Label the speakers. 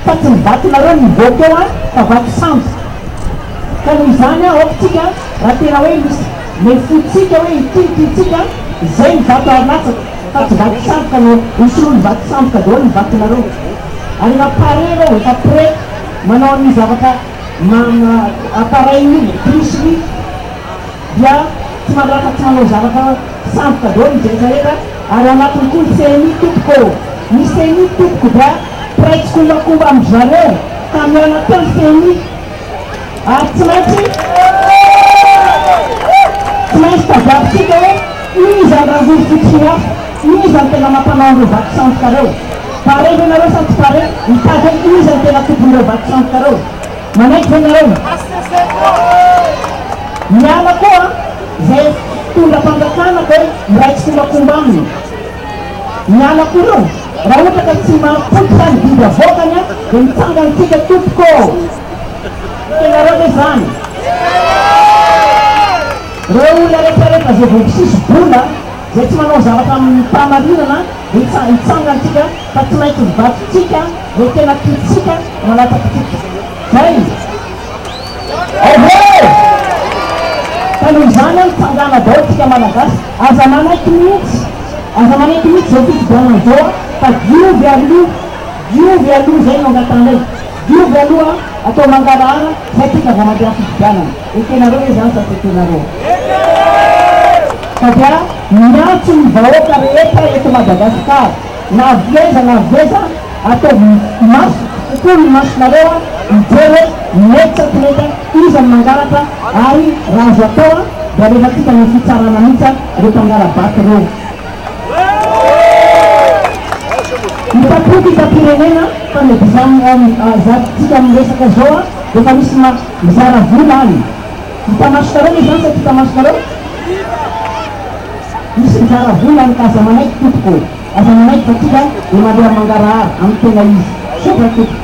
Speaker 1: fa tsy mivatonareo mivoaka eo a fa vato sambo ka noho izany a aokotsika raha tena hoe misy le fotsika hoe itikitsika zay mivato arinatsaka fa tsy vato samboka no osoroa mivato samboka daholo mivatonareo ary napare reo efa pré manao ny zavatra appareil trisy dia tsy mandraka tsy manao zavatra samboka daholo zay rehetra ary anatiny koa ny CNI tompoko ny CNI tompoko dia praitsy kombakomba amy zareo ka miana teo ny CNI ary tsy maintsy tadiavitsika hoe iza ny raha vory fotsiny hafa iza ny tena mampanao an'ireo vato samboka reo pare ve nareo sa tsy pare mitady hoe iza ny tena tompon'ireo vato samboka reo manaiky ve nareo miala koa zay tondra fanjakana ka hoe miraitsy kombakomba aminy miala koa reo raha ohatra ka tsy mampotsa ny biby avokany a dia mitsangantsika tompoko tenareo ve zany reo olona rehetrarehetra zay vao sisy bola zay tsy manao zavatra amin'ny mpamarinana hitsangantsika fa tsy maintsy mivatotsika re tena titsika manatatsika zay ka noho izany a mitsangana daholo tsika malagasy aza manaiky mihitsy zao fitsidianan'izao fa diovy aloha zay no angatanay diovy aloha atao mangarahara satria ka vao mandeha fitsidianana ekenareo hoe zany sa tetenareo sadia miantso ny vahoaka rehetra eto Madagasikara na aveza atao maso kokoa ny masonareo a mijery hoe mety sa tsy mety iza ny mangaratra ary raha azo atao a da rehefa tsika ny fitsarana mihitsy rehefa angarabaty reo mipatroky pirenena fa zatsika miresaka zao a defa misy mizara vola any hitamasonareo izy zany sa hitamasonareo misy mizara vola any ka aza manaiky tompoko aza manaiky fa tsika de mandeha mangarahara amin'ny tena izy sopra tompoko